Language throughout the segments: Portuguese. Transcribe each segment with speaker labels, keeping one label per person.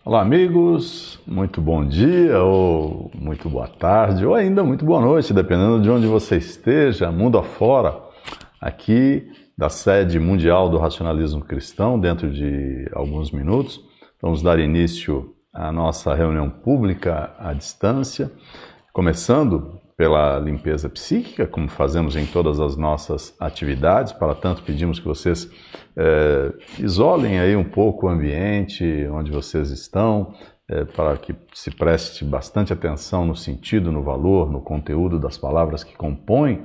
Speaker 1: Olá, amigos, muito bom dia, ou muito boa tarde, ou ainda muito boa noite, dependendo de onde você esteja, mundo afora, aqui da sede mundial do racionalismo cristão, dentro de alguns minutos. Vamos dar início à nossa reunião pública à distância, começando pela limpeza psíquica, como fazemos em todas as nossas atividades. Para tanto, pedimos que vocês isolem aí um pouco o ambiente onde vocês estão, para que se preste bastante atenção no sentido, no valor, no conteúdo das palavras que compõem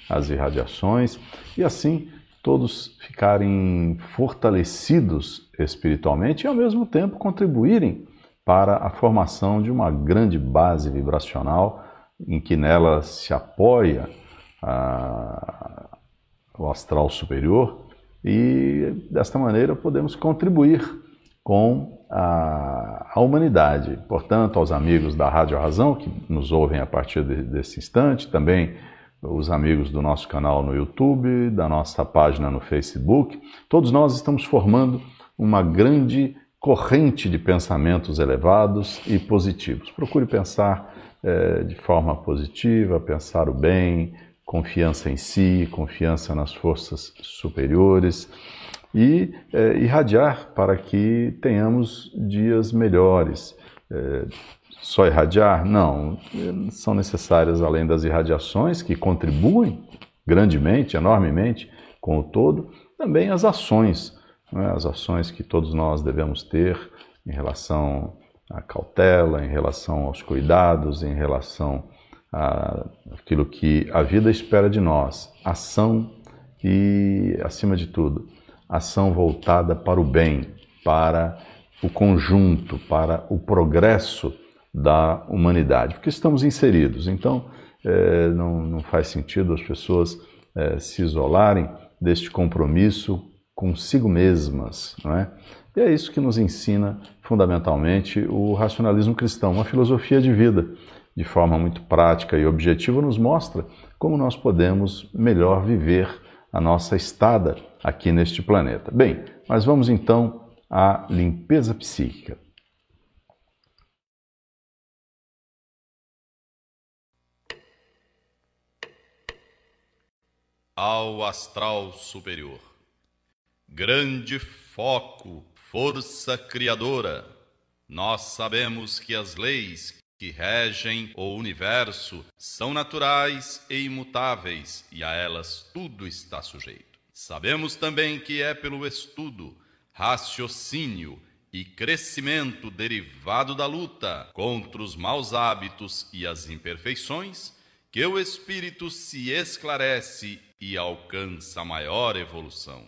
Speaker 1: as irradiações, e assim todos ficarem fortalecidos espiritualmente e ao mesmo tempo contribuírem para a formação de uma grande base vibracional em que nela se apoia o astral superior, e desta maneira podemos contribuir com a humanidade. Portanto, aos amigos da Rádio Razão que nos ouvem a partir desse instante, também os amigos do nosso canal no YouTube, da nossa página no Facebook, todos nós estamos formando uma grande corrente de pensamentos elevados e positivos. Procure pensar de forma positiva, pensar o bem, confiança em si, confiança nas forças superiores e irradiar para que tenhamos dias melhores. Só irradiar? Não, são necessárias, além das irradiações que contribuem grandemente, enormemente com o todo, também as ações, né? As ações que todos nós devemos ter em relação à cautela, em relação aos cuidados, em relação àquilo que a vida espera de nós. Ação e, acima de tudo, ação voltada para o bem, para o conjunto, para o progresso da humanidade, porque estamos inseridos. Então, não faz sentido as pessoas se isolarem deste compromisso consigo mesmas, não é? E é isso que nos ensina fundamentalmente o racionalismo cristão, uma filosofia de vida, de forma muito prática e objetiva, nos mostra como nós podemos melhor viver a nossa estada aqui neste planeta. Bem, mas vamos então à limpeza psíquica.
Speaker 2: Ao astral superior. Grande foco, força criadora. Nós sabemos que as leis que regem o universo são naturais e imutáveis, e a elas tudo está sujeito. Sabemos também que é pelo estudo, raciocínio e crescimento derivado da luta contra os maus hábitos e as imperfeições que o espírito se esclarece e alcança maior evolução.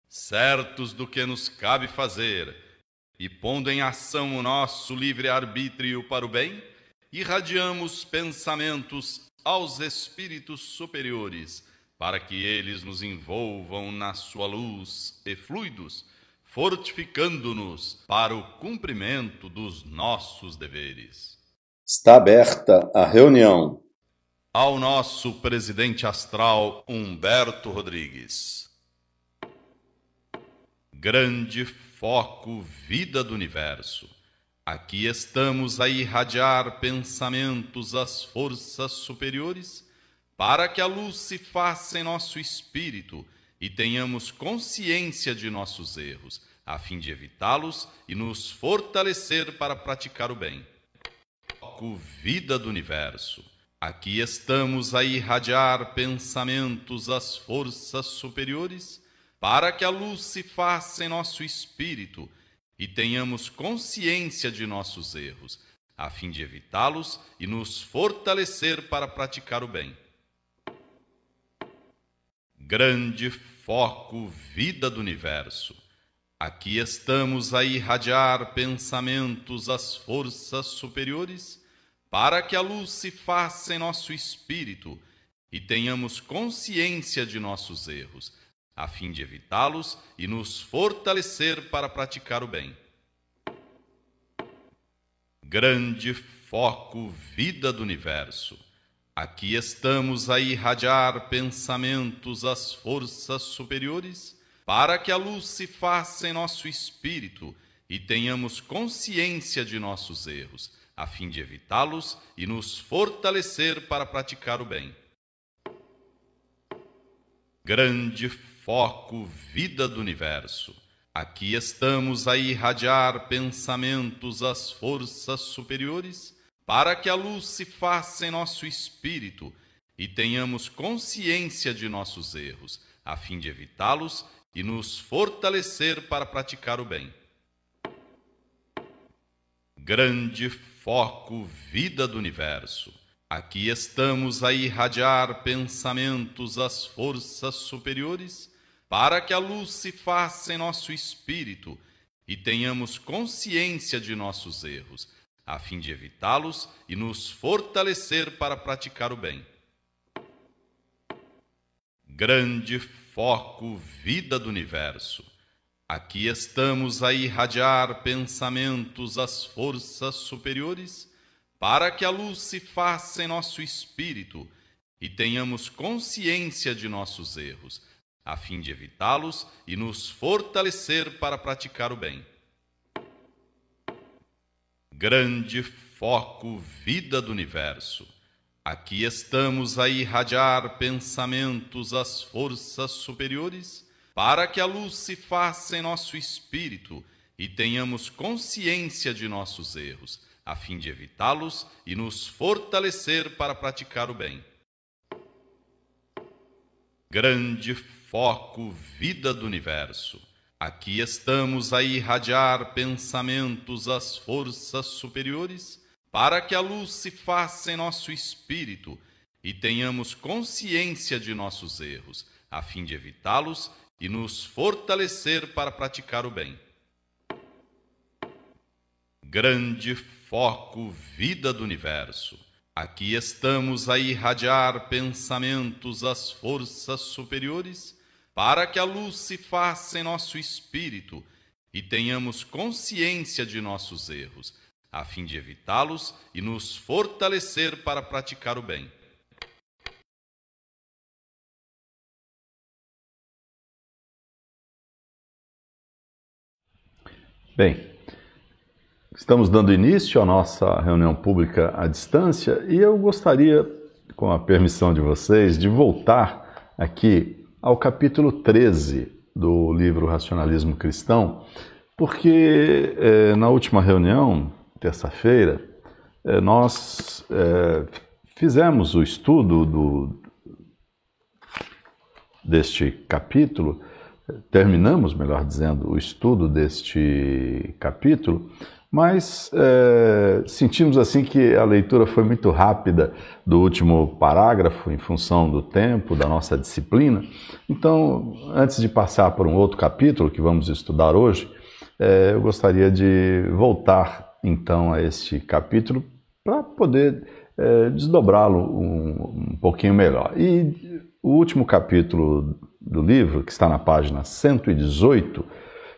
Speaker 2: Certos do que nos cabe fazer e pondo em ação o nosso livre-arbítrio para o bem, irradiamos pensamentos aos espíritos superiores para que eles nos envolvam na sua luz e fluidos, fortificando-nos para o cumprimento dos nossos deveres.
Speaker 3: Está aberta a reunião.
Speaker 2: Ao nosso presidente astral Humberto Rodrigues. Grande foco, vida do universo. Aqui estamos a irradiar pensamentos às forças superiores para que a luz se faça em nosso espírito e tenhamos consciência de nossos erros, a fim de evitá-los e nos fortalecer para praticar o bem. Foco, vida do universo. Aqui estamos a irradiar pensamentos às forças superiores para que a luz se faça em nosso espírito e tenhamos consciência de nossos erros, a fim de evitá-los e nos fortalecer para praticar o bem. Grande foco, vida do universo. Aqui estamos a irradiar pensamentos às forças superiores para que a luz se faça em nosso espírito e tenhamos consciência de nossos erros, a fim de evitá-los e nos fortalecer para praticar o bem. Grande foco, vida do universo. Aqui estamos a irradiar pensamentos às forças superiores para que a luz se faça em nosso espírito e tenhamos consciência de nossos erros, a fim de evitá-los e nos fortalecer para praticar o bem. Grande foco, vida do universo. Aqui estamos a irradiar pensamentos às forças superiores, para que a luz se faça em nosso espírito e tenhamos consciência de nossos erros, a fim de evitá-los e nos fortalecer para praticar o bem. Grande foco, vida do universo. Aqui estamos a irradiar pensamentos às forças superiores, para que a luz se faça em nosso espírito e tenhamos consciência de nossos erros, a fim de evitá-los e nos fortalecer para praticar o bem. Grande foco, vida do universo. Aqui estamos a irradiar pensamentos às forças superiores, para que a luz se faça em nosso espírito e tenhamos consciência de nossos erros, a fim de evitá-los e nos fortalecer para praticar o bem. Grande foco, vida do universo. Aqui estamos a irradiar pensamentos às forças superiores, para que a luz se faça em nosso espírito e tenhamos consciência de nossos erros, a fim de evitá-los e nos fortalecer para praticar o bem. Grande foco, vida do universo. Aqui estamos a irradiar pensamentos às forças superiores, para que a luz se faça em nosso espírito e tenhamos consciência de nossos erros, a fim de evitá-los e nos fortalecer para praticar o bem. Grande foco, vida do universo. Aqui estamos a irradiar pensamentos às forças superiores, para que a luz se faça em nosso espírito e tenhamos consciência de nossos erros, a fim de evitá-los e nos fortalecer para praticar o bem.
Speaker 1: Bem, estamos dando início à nossa reunião pública à distância e eu gostaria, com a permissão de vocês, de voltar aqui ao capítulo 13 do livro Racionalismo Cristão, porque na última reunião, terça-feira, nós fizemos o estudo deste capítulo, terminamos, melhor dizendo, o estudo deste capítulo, mas sentimos assim que a leitura foi muito rápida do último parágrafo, em função do tempo, da nossa disciplina. Então, antes de passar por um outro capítulo que vamos estudar hoje, eu gostaria de voltar então a este capítulo para poder desdobrá-lo um pouquinho melhor. E o último capítulo do livro, que está na página 118,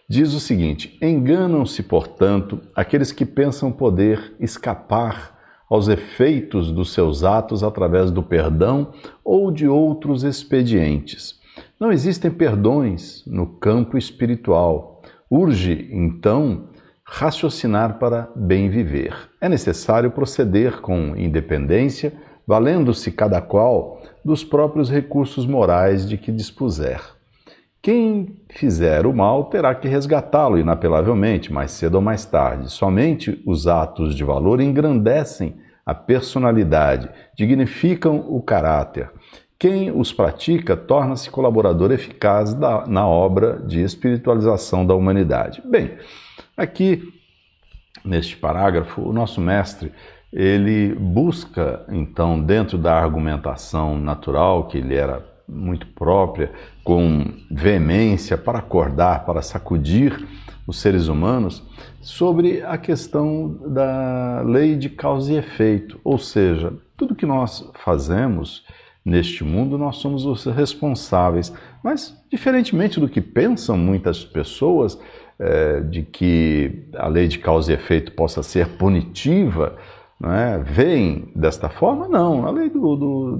Speaker 1: diz o seguinte: enganam-se, portanto, aqueles que pensam poder escapar aos efeitos dos seus atos através do perdão ou de outros expedientes. Não existem perdões no campo espiritual. Urge, então, raciocinar para bem viver. É necessário proceder com independência, valendo-se cada qual dos próprios recursos morais de que dispuser. Quem fizer o mal terá que resgatá-lo inapelavelmente, mais cedo ou mais tarde. Somente os atos de valor engrandecem a personalidade, dignificam o caráter. Quem os pratica torna-se colaborador eficaz na obra de espiritualização da humanidade. Bem, aqui, neste parágrafo, o nosso mestre, ele busca, então, dentro da argumentação natural, que lhe era muito própria, com veemência, para acordar, para sacudir os seres humanos, sobre a questão da lei de causa e efeito. Ou seja, tudo que nós fazemos neste mundo, nós somos os responsáveis. Mas, diferentemente do que pensam muitas pessoas, de que a lei de causa e efeito possa ser punitiva, não é? Veem desta forma? Não, a lei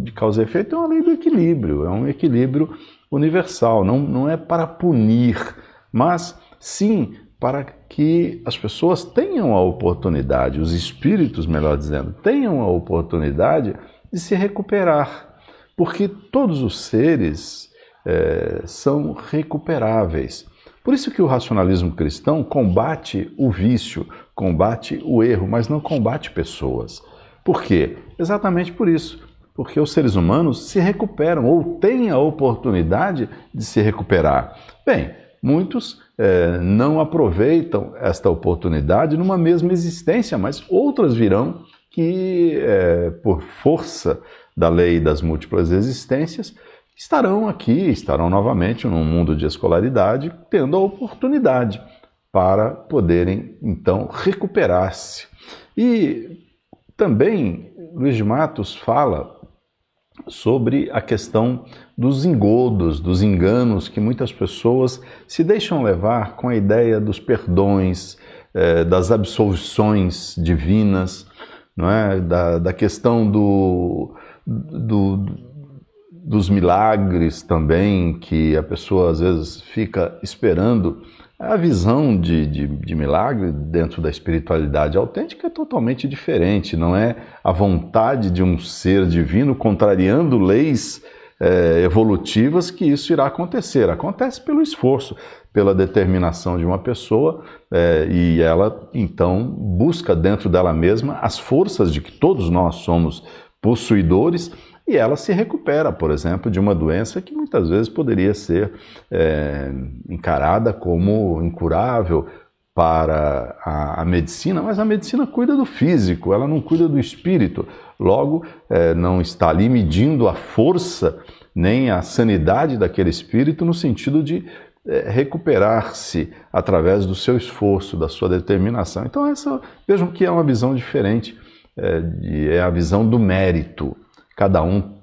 Speaker 1: de causa e efeito é uma lei do equilíbrio, é um equilíbrio universal, não é para punir, mas sim para que as pessoas tenham a oportunidade, os espíritos, melhor dizendo, tenham a oportunidade de se recuperar, porque todos os seres são recuperáveis. Por isso que o racionalismo cristão combate o vício, combate o erro, mas não combate pessoas. Por quê? Exatamente por isso. Porque os seres humanos se recuperam ou têm a oportunidade de se recuperar. Bem, muitos não aproveitam esta oportunidade numa mesma existência, mas outras virão que, por força da lei das múltiplas existências, estarão aqui, estarão novamente num mundo de escolaridade, tendo a oportunidade para poderem, então, recuperar-se. E também Luiz de Matos fala sobre a questão dos engodos, dos enganos que muitas pessoas se deixam levar com a ideia dos perdões, das absolvições divinas, não é? Da questão dos milagres também, que a pessoa às vezes fica esperando. A visão de milagre dentro da espiritualidade autêntica é totalmente diferente, não é a vontade de um ser divino contrariando leis evolutivas que isso irá acontecer. Acontece pelo esforço, pela determinação de uma pessoa e ela então busca dentro dela mesma as forças de que todos nós somos possuidores. E ela se recupera, por exemplo, de uma doença que muitas vezes poderia ser encarada como incurável para a medicina, mas a medicina cuida do físico, ela não cuida do espírito. Logo, não está ali medindo a força nem a sanidade daquele espírito no sentido de recuperar-se através do seu esforço, da sua determinação. Então, vejam que é uma visão diferente, é a visão do mérito. Cada um,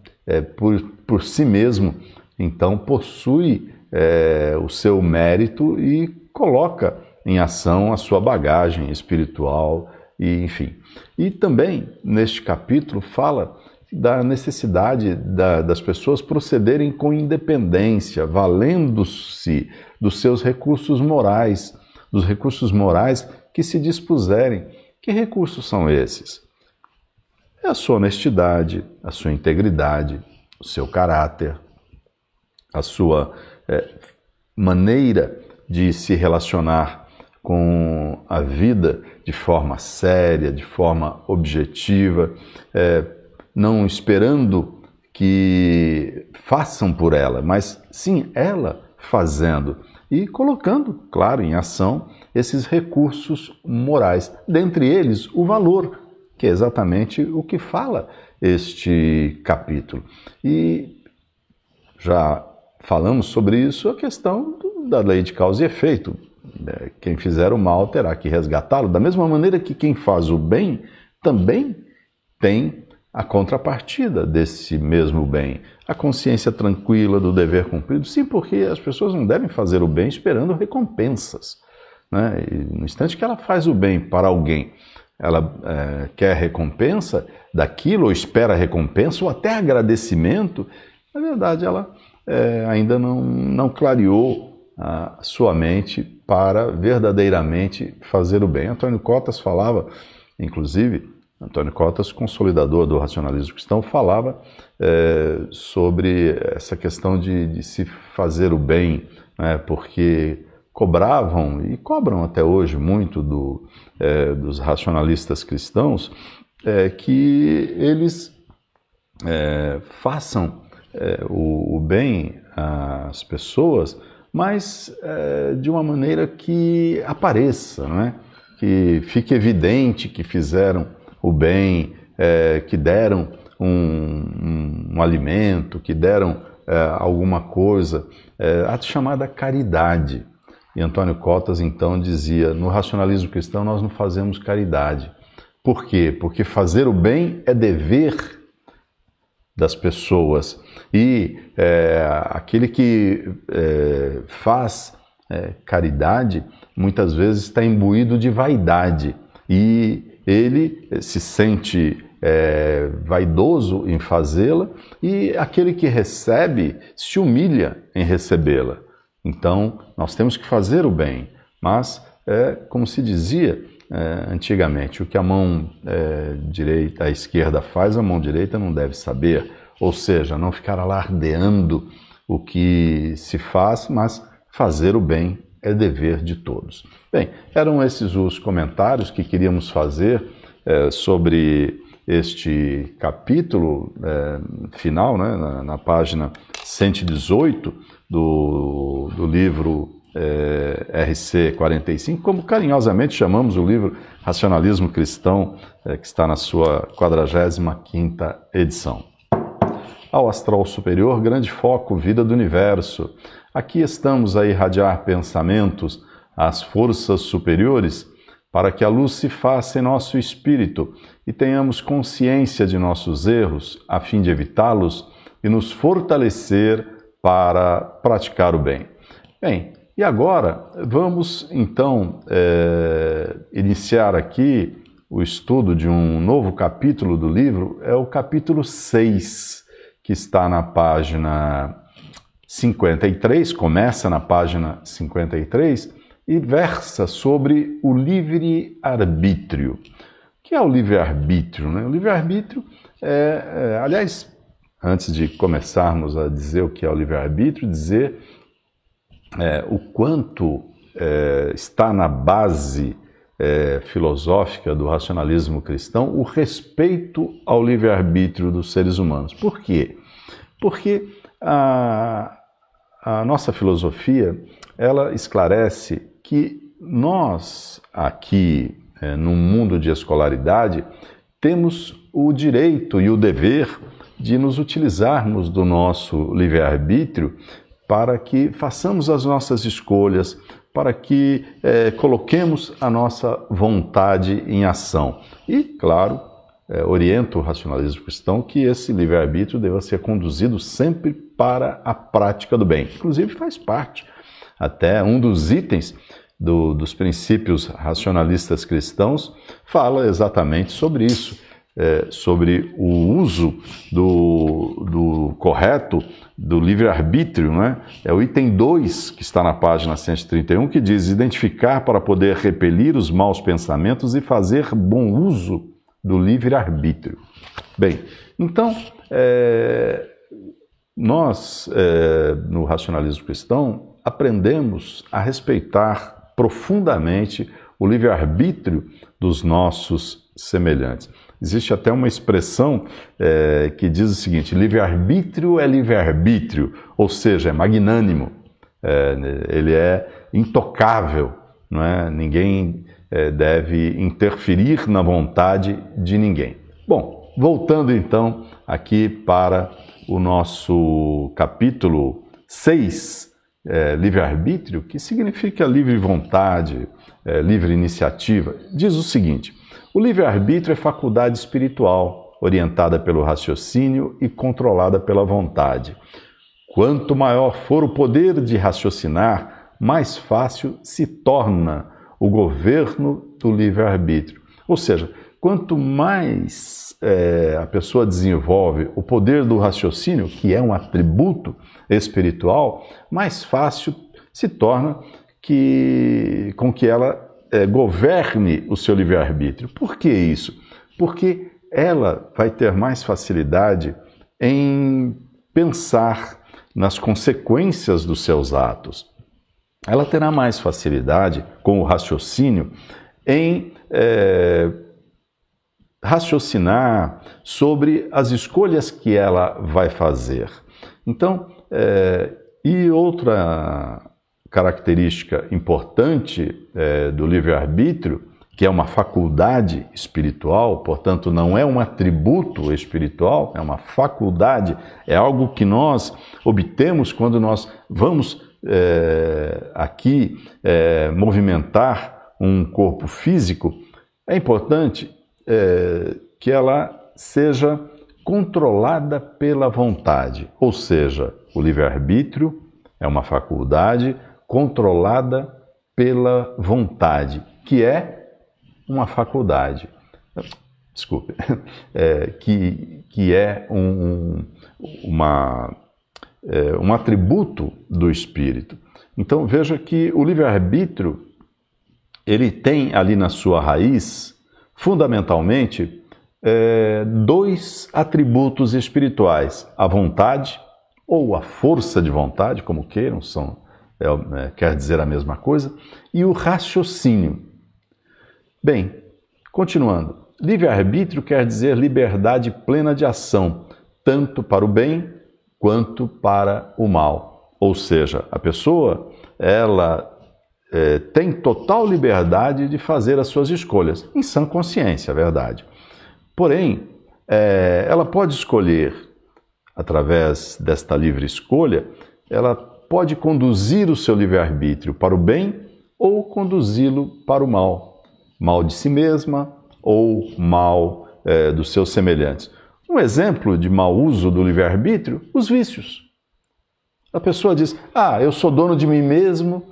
Speaker 1: por si mesmo, então, possui o seu mérito e coloca em ação a sua bagagem espiritual, e, enfim. E também, neste capítulo, fala da necessidade das pessoas procederem com independência, valendo-se dos seus recursos morais, dos recursos morais que se dispuserem. Que recursos são esses? É a sua honestidade, a sua integridade, o seu caráter, a sua maneira de se relacionar com a vida de forma séria, de forma objetiva, não esperando que façam por ela, mas sim ela fazendo e colocando, claro, em ação esses recursos morais, dentre eles o valor, que é exatamente o que fala este capítulo. E já falamos sobre isso, a questão da lei de causa e efeito. Quem fizer o mal terá que resgatá-lo, da mesma maneira que quem faz o bem também tem a contrapartida desse mesmo bem. A consciência tranquila do dever cumprido. Sim, porque as pessoas não devem fazer o bem esperando recompensas, né? E no instante que ela faz o bem para alguém, ela quer recompensa daquilo, ou espera recompensa, ou até agradecimento, na verdade ela ainda não clareou a sua mente para verdadeiramente fazer o bem. Antônio Cotas falava, inclusive, Antônio Cotas, consolidador do racionalismo cristão, falava sobre essa questão de se fazer o bem, né, porque cobravam e cobram até hoje muito dos racionalistas cristãos que eles façam o bem às pessoas, mas de uma maneira que apareça, não é? Que fique evidente que fizeram o bem, que deram um alimento, que deram alguma coisa, a chamada caridade. E Antônio Cotas, então, dizia, no racionalismo cristão nós não fazemos caridade. Por quê? Porque fazer o bem é dever das pessoas. E aquele que faz caridade, muitas vezes está imbuído de vaidade. E ele se sente vaidoso em fazê-la, e aquele que recebe se humilha em recebê-la. Então, nós temos que fazer o bem, mas é como se dizia antigamente, o que a mão direita, a esquerda faz, a mão direita não deve saber. Ou seja, não ficar alardeando o que se faz, mas fazer o bem é dever de todos. Bem, eram esses os comentários que queríamos fazer sobre este capítulo final, né, na página 118 do livro RC 45, como carinhosamente chamamos o livro Racionalismo Cristão, que está na sua 45ª edição. Ao astral superior, grande foco, vida do universo. Aqui estamos a irradiar pensamentos às forças superiores para que a luz se faça em nosso espírito e tenhamos consciência de nossos erros a fim de evitá-los e nos fortalecer para praticar o bem. Bem, e agora vamos então iniciar aqui o estudo de um novo capítulo do livro, é o capítulo 6, que está na página 53, começa na página 53 e versa sobre o livre-arbítrio. O que é o livre-arbítrio, né? O livre-arbítrio aliás, antes de começarmos a dizer o que é o livre-arbítrio, dizer o quanto está na base filosófica do racionalismo cristão o respeito ao livre-arbítrio dos seres humanos. Por quê? Porque a nossa filosofia, ela esclarece que nós, aqui no mundo de escolaridade, temos o direito e o dever de nos utilizarmos do nosso livre-arbítrio para que façamos as nossas escolhas, para que coloquemos a nossa vontade em ação. E, claro, orienta o racionalismo cristão que esse livre-arbítrio deva ser conduzido sempre para a prática do bem. Inclusive faz parte, até um dos itens dos princípios racionalistas cristãos fala exatamente sobre isso, sobre o uso do correto do livre-arbítrio, né? É o item 2 que está na página 131, que diz: identificar para poder repelir os maus pensamentos e fazer bom uso do livre-arbítrio. Bem, então, nós, no racionalismo cristão, aprendemos a respeitar profundamente o livre-arbítrio dos nossos semelhantes. Existe até uma expressão que diz o seguinte: livre-arbítrio é livre-arbítrio, ou seja, é magnânimo, ele é intocável, não é? Ninguém deve interferir na vontade de ninguém. Bom, voltando então aqui para o nosso capítulo 6, livre-arbítrio, que significa livre vontade, livre iniciativa, diz o seguinte: o livre-arbítrio é faculdade espiritual, orientada pelo raciocínio e controlada pela vontade. Quanto maior for o poder de raciocinar, mais fácil se torna o governo do livre-arbítrio. Ou seja, quanto mais a pessoa desenvolve o poder do raciocínio, que é um atributo espiritual, mais fácil se torna com que ela governe o seu livre-arbítrio. Por que isso? Porque ela vai ter mais facilidade em pensar nas consequências dos seus atos. Ela terá mais facilidade, com o raciocínio, em raciocinar sobre as escolhas que ela vai fazer. Então, e outra característica importante do livre-arbítrio, que é uma faculdade espiritual, portanto não é um atributo espiritual, é uma faculdade, é algo que nós obtemos quando nós vamos aqui movimentar um corpo físico. É importante que ela seja controlada pela vontade, ou seja, o livre-arbítrio é uma faculdade controlada pela vontade, que é uma faculdade, desculpe, que é um atributo do espírito. Então veja que o livre-arbítrio ele tem ali na sua raiz, fundamentalmente, dois atributos espirituais: a vontade, ou a força de vontade, como queiram, quer dizer a mesma coisa, e o raciocínio. Bem, continuando. Livre-arbítrio quer dizer liberdade plena de ação, tanto para o bem quanto para o mal. Ou seja, a pessoa, ela tem total liberdade de fazer as suas escolhas, em sã consciência, é verdade. Porém, ela pode escolher, através desta livre escolha, ela pode conduzir o seu livre-arbítrio para o bem ou conduzi-lo para o mal. Mal de si mesma ou mal dos seus semelhantes. Um exemplo de mau uso do livre-arbítrio: os vícios. A pessoa diz: eu sou dono de mim mesmo,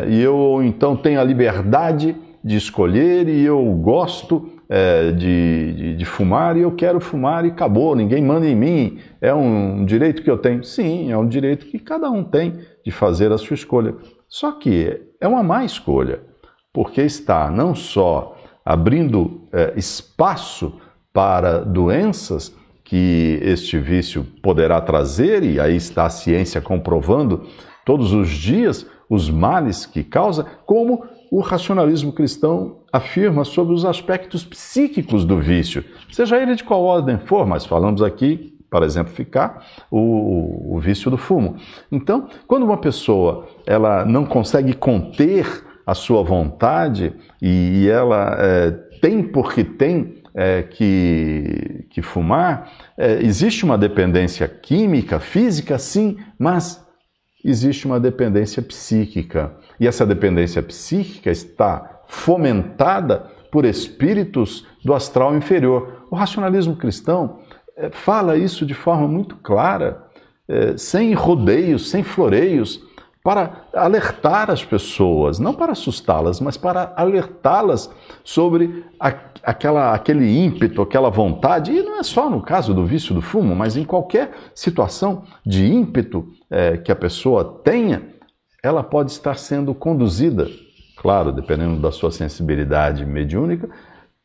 Speaker 1: e eu então tenho a liberdade de escolher, e eu gosto de fumar, e eu quero fumar e acabou, ninguém manda em mim, é um direito que eu tenho. Sim, é um direito que cada um tem de fazer a sua escolha. Só que é uma má escolha, porque está não só abrindo espaço para doenças que este vício poderá trazer, e aí está a ciência comprovando todos os dias os males que causa, como o racionalismo cristão afirma sobre os aspectos psíquicos do vício, seja ele de qual ordem for, mas falamos aqui, para exemplificar, o vício do fumo. Então, quando uma pessoa ela não consegue conter a sua vontade e ela tem porque tem que fumar, existe uma dependência química, física, sim, mas existe uma dependência psíquica. E essa dependência psíquica está fomentada por espíritos do astral inferior. O racionalismo cristão fala isso de forma muito clara, sem rodeios, sem floreios, para alertar as pessoas, não para assustá-las, mas para alertá-las sobre aquele ímpeto, aquela vontade, e não é só no caso do vício do fumo, mas em qualquer situação de ímpeto que a pessoa tenha, ela pode estar sendo conduzida, claro, dependendo da sua sensibilidade mediúnica,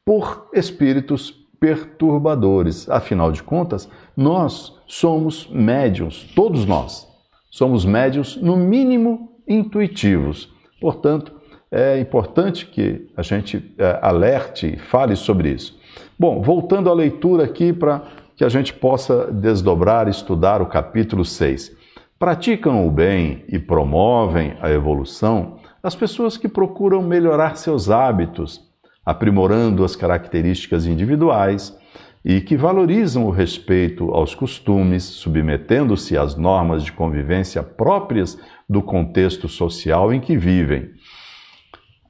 Speaker 1: por espíritos perturbadores. Afinal de contas, nós somos médiuns, todos nós. Somos médiuns, no mínimo, intuitivos. Portanto, é importante que a gente alerte e fale sobre isso. Bom, voltando à leitura aqui para que a gente possa desdobrar e estudar o capítulo 6. Praticam o bem e promovem a evolução as pessoas que procuram melhorar seus hábitos, aprimorando as características individuais, e que valorizam o respeito aos costumes, submetendo-se às normas de convivência próprias do contexto social em que vivem.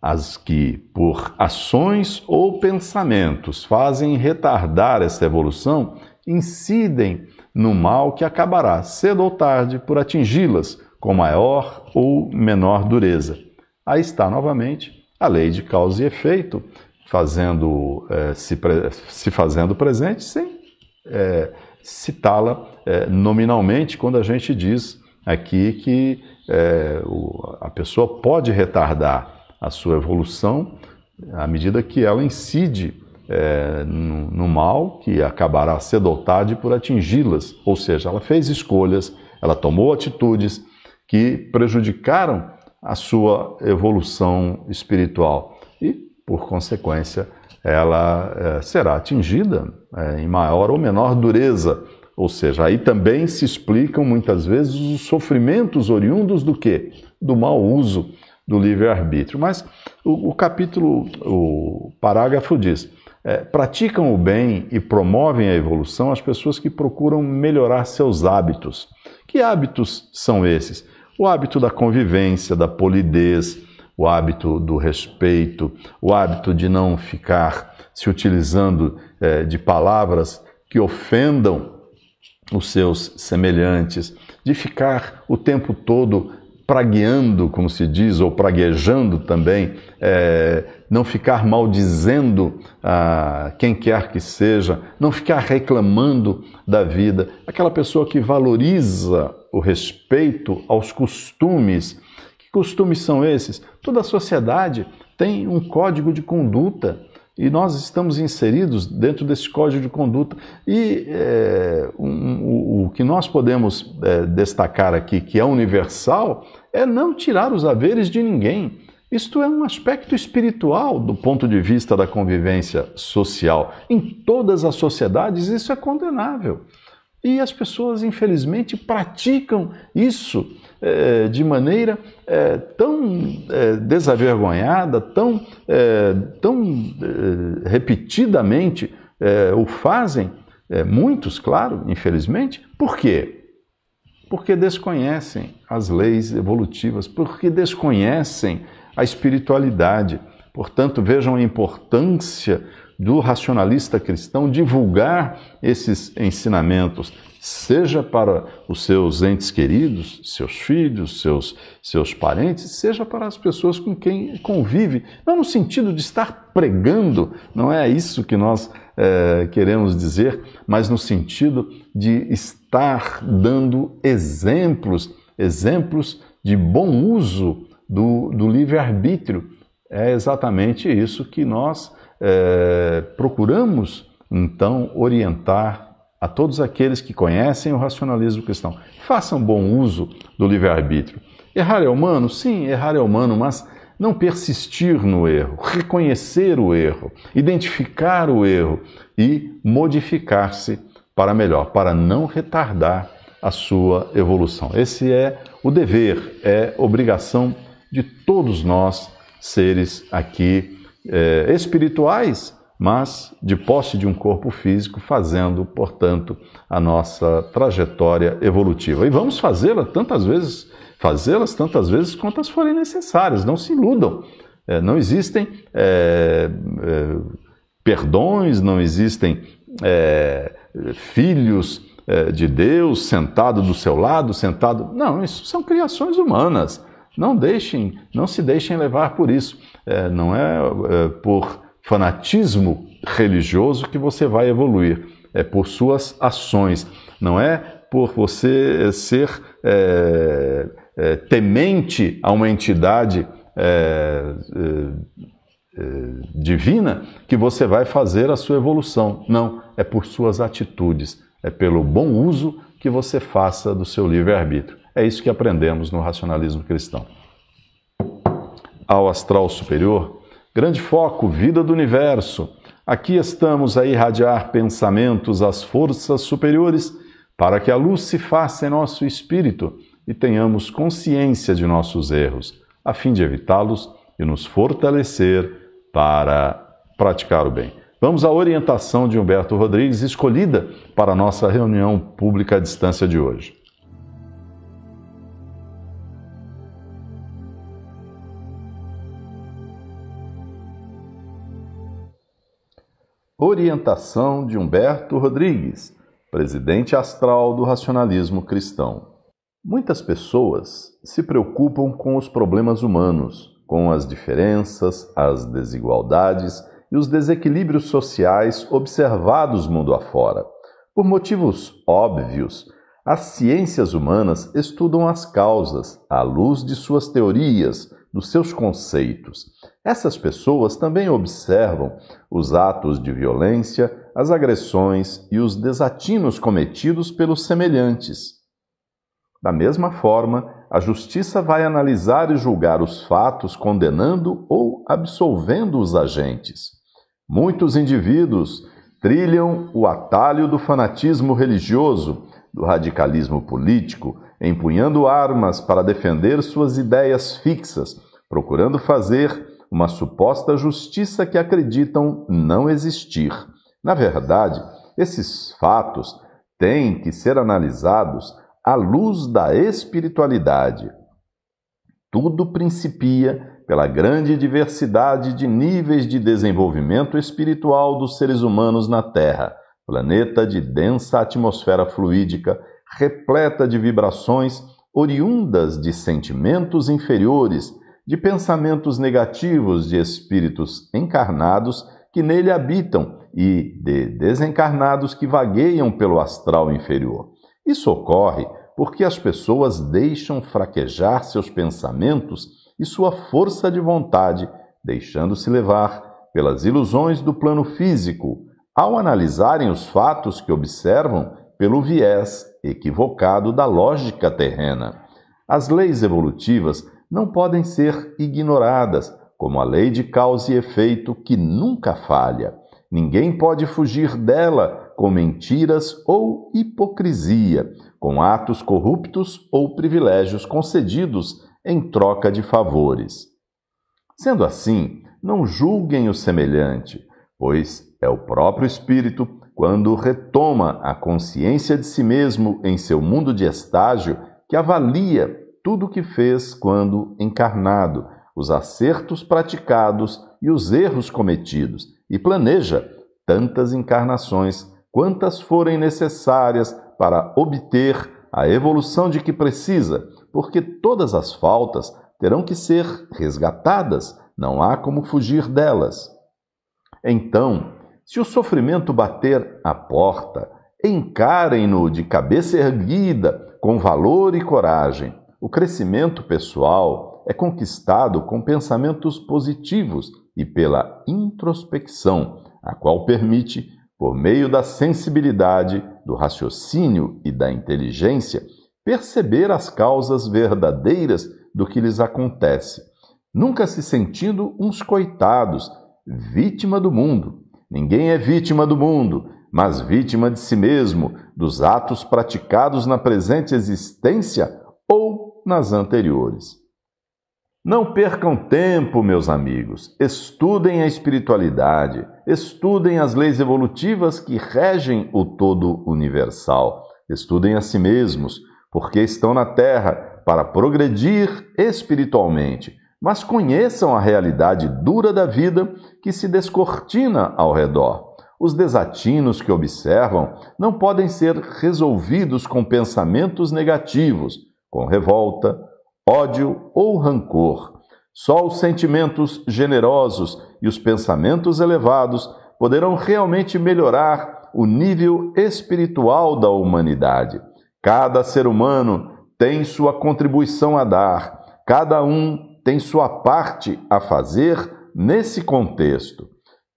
Speaker 1: As que, por ações ou pensamentos, fazem retardar essa evolução, incidem no mal que acabará, cedo ou tarde, por atingi-las com maior ou menor dureza. Aí está, novamente, a lei de causa e efeito, se fazendo presente sem citá-la nominalmente, quando a gente diz aqui que a pessoa pode retardar a sua evolução à medida que ela incide no mal que acabará cedo ou tarde por atingi-las, ou seja, ela fez escolhas, ela tomou atitudes que prejudicaram a sua evolução espiritual e, por consequência, ela será atingida em maior ou menor dureza. Ou seja, aí também se explicam muitas vezes os sofrimentos oriundos do quê? Do mau uso do livre-arbítrio. Mas o parágrafo diz: praticam o bem e promovem a evolução as pessoas que procuram melhorar seus hábitos. Que hábitos são esses? O hábito da convivência, da polidez, o hábito do respeito, o hábito de não ficar se utilizando de palavras que ofendam os seus semelhantes, de ficar o tempo todo pragueando, como se diz, ou praguejando também, não ficar maldizendo quem quer que seja, não ficar reclamando da vida. Aquela pessoa que valoriza o respeito aos costumes. Que costumes são esses? Toda a sociedade tem um código de conduta e nós estamos inseridos dentro desse código de conduta. E o que nós podemos destacar aqui, que é universal, é não tirar os haveres de ninguém. Isto é um aspecto espiritual do ponto de vista da convivência social. Em todas as sociedades isso é condenável. E as pessoas, infelizmente, praticam isso de maneira tão desavergonhada, tão repetidamente o fazem, muitos, claro, infelizmente. Por quê? Porque desconhecem as leis evolutivas, porque desconhecem a espiritualidade. Portanto, vejam a importância do racionalista cristão divulgar esses ensinamentos, seja para os seus entes queridos, seus filhos, seus parentes, seja para as pessoas com quem convive. Não no sentido de estar pregando, não é isso que nós queremos dizer, mas no sentido de estar dando exemplos de bom uso do livre-arbítrio. É exatamente isso que nós procuramos, então, orientar a todos aqueles que conhecem o racionalismo cristão. Façam bom uso do livre-arbítrio. Errar é humano? Sim, errar é humano, mas não persistir no erro, reconhecer o erro, identificar o erro e modificar-se para melhor, para não retardar a sua evolução. Esse é o dever, é obrigação de todos nós, seres aqui espirituais, mas de posse de um corpo físico, fazendo, portanto, a nossa trajetória evolutiva. E vamos fazê-las tantas vezes quantas forem necessárias. Não se iludam. Não existem perdões, não existem filhos de Deus sentado do seu lado, sentado... Não, isso são criações humanas. Não se deixem levar por isso. Não é por fanatismo religioso que você vai evoluir. É por suas ações. Não é por você ser temente a uma entidade divina que você vai fazer a sua evolução. Não, é por suas atitudes. É pelo bom uso que você faça do seu livre-arbítrio. É isso que aprendemos no racionalismo cristão. Ao astral superior, grande foco, vida do universo. Aqui estamos a irradiar pensamentos às forças superiores para que a luz se faça em nosso espírito e tenhamos consciência de nossos erros, a fim de evitá-los e nos fortalecer para praticar o bem. Vamos à orientação de Humberto Rodrigues, escolhida para a nossa reunião pública à distância de hoje. Orientação de Humberto Rodrigues, presidente astral do racionalismo cristão. Muitas pessoas se preocupam com os problemas humanos, com as diferenças, as desigualdades e os desequilíbrios sociais observados mundo afora. Por motivos óbvios, as ciências humanas estudam as causas à luz de suas teorias, dos seus conceitos. Essas pessoas também observam os atos de violência, as agressões e os desatinos cometidos pelos semelhantes. Da mesma forma, a justiça vai analisar e julgar os fatos, condenando ou absolvendo os agentes. Muitos indivíduos trilham o atalho do fanatismo religioso, do radicalismo político, empunhando armas para defender suas ideias fixas, procurando fazer uma suposta justiça que acreditam não existir. Na verdade, esses fatos têm que ser analisados à luz da espiritualidade. Tudo principia pela grande diversidade de níveis de desenvolvimento espiritual dos seres humanos na Terra, planeta de densa atmosfera fluídica, repleta de vibrações oriundas de sentimentos inferiores, de pensamentos negativos de espíritos encarnados que nele habitam e de desencarnados que vagueiam pelo astral inferior. Isso ocorre porque as pessoas deixam fraquejar seus pensamentos e sua força de vontade deixando-se levar pelas ilusões do plano físico, ao analisarem os fatos que observam pelo viés equivocado da lógica terrena. As leis evolutivas não podem ser ignoradas, como a lei de causa e efeito que nunca falha. Ninguém pode fugir dela com mentiras ou hipocrisia, com atos corruptos ou privilégios concedidos em troca de favores. Sendo assim, não julguem o semelhante, pois é o próprio espírito, quando retoma a consciência de si mesmo em seu mundo de estágio, que avalia tudo o que fez quando encarnado, os acertos praticados e os erros cometidos, e planeja tantas encarnações quantas forem necessárias para obter a evolução de que precisa, porque todas as faltas terão que ser resgatadas, não há como fugir delas. Então, se o sofrimento bater à porta, encarem-no de cabeça erguida, com valor e coragem. O crescimento pessoal é conquistado com pensamentos positivos e pela introspecção, a qual permite, por meio da sensibilidade, do raciocínio e da inteligência, perceber as causas verdadeiras do que lhes acontece, nunca se sentindo uns coitados, vítima do mundo. Ninguém é vítima do mundo, mas vítima de si mesmo, dos atos praticados na presente existência ou nas anteriores. Não percam tempo, meus amigos. Estudem a espiritualidade, estudem as leis evolutivas que regem o todo universal. Estudem a si mesmos, porque estão na Terra para progredir espiritualmente, mas conheçam a realidade dura da vida que se descortina ao redor. Os desatinos que observam não podem ser resolvidos com pensamentos negativos, com revolta, ódio ou rancor. Só os sentimentos generosos e os pensamentos elevados poderão realmente melhorar o nível espiritual da humanidade. Cada ser humano tem sua contribuição a dar, cada um tem sua parte a fazer nesse contexto.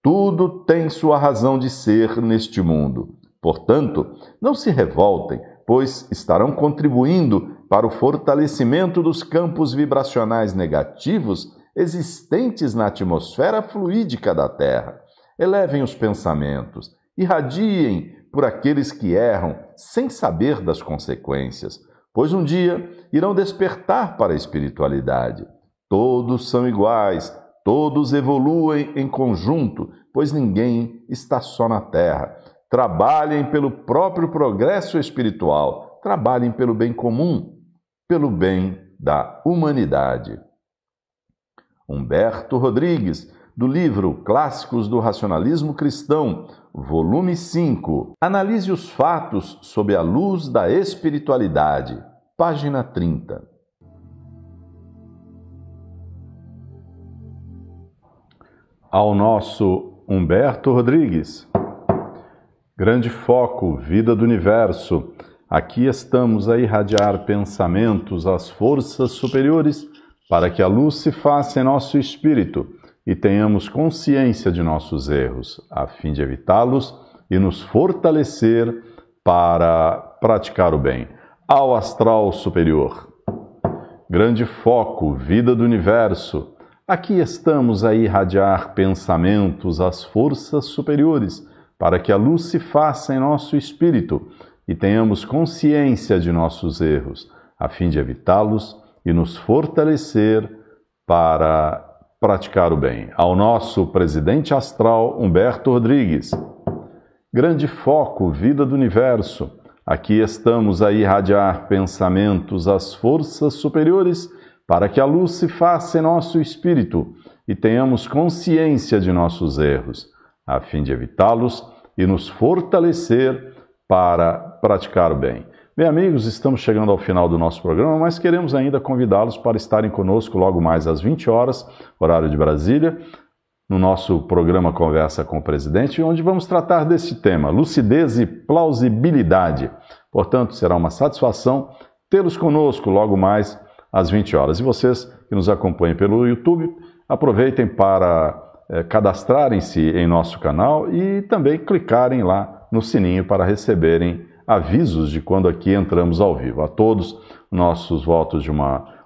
Speaker 1: Tudo tem sua razão de ser neste mundo. Portanto, não se revoltem, pois estarão contribuindo para o fortalecimento dos campos vibracionais negativos existentes na atmosfera fluídica da Terra. Elevem os pensamentos, irradiem por aqueles que erram sem saber das consequências, pois um dia irão despertar para a espiritualidade. Todos são iguais, todos evoluem em conjunto, pois ninguém está só na Terra. Trabalhem pelo próprio progresso espiritual, trabalhem pelo bem comum, pelo bem da humanidade. Humberto Rodrigues, do livro Clássicos do Racionalismo Cristão, volume 5. Analise os fatos sob a luz da espiritualidade, página 30. Ao nosso Humberto Rodrigues. Grande foco, vida do universo. Aqui estamos a irradiar pensamentos às forças superiores para que a luz se faça em nosso espírito e tenhamos consciência de nossos erros, a fim de evitá-los e nos fortalecer para praticar o bem. Ao astral superior. Grande foco, vida do universo. Aqui estamos a irradiar pensamentos às forças superiores para que a luz se faça em nosso espírito e tenhamos consciência de nossos erros, a fim de evitá-los e nos fortalecer para praticar o bem. Ao nosso presidente astral, Humberto Rodrigues. Grande foco, vida do universo. Aqui estamos a irradiar pensamentos às forças superiores para que a luz se faça em nosso espírito e tenhamos consciência de nossos erros, a fim de evitá-los e nos fortalecer para praticar o bem. Bem, amigos, estamos chegando ao final do nosso programa, mas queremos ainda convidá-los para estarem conosco logo mais às 20 horas, horário de Brasília, no nosso programa Conversa com o Presidente, onde vamos tratar desse tema, lucidez e plausibilidade. Portanto, será uma satisfação tê-los conosco logo mais às 20 horas. E vocês que nos acompanham pelo YouTube, aproveitem para cadastrarem-se em nosso canal e também clicarem lá no sininho para receberem avisos de quando aqui entramos ao vivo. A todos, nossos votos de um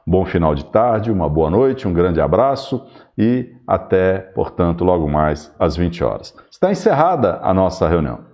Speaker 1: bom final de tarde, uma boa noite, um grande abraço e até, portanto, logo mais às 20 horas. Está encerrada a nossa reunião.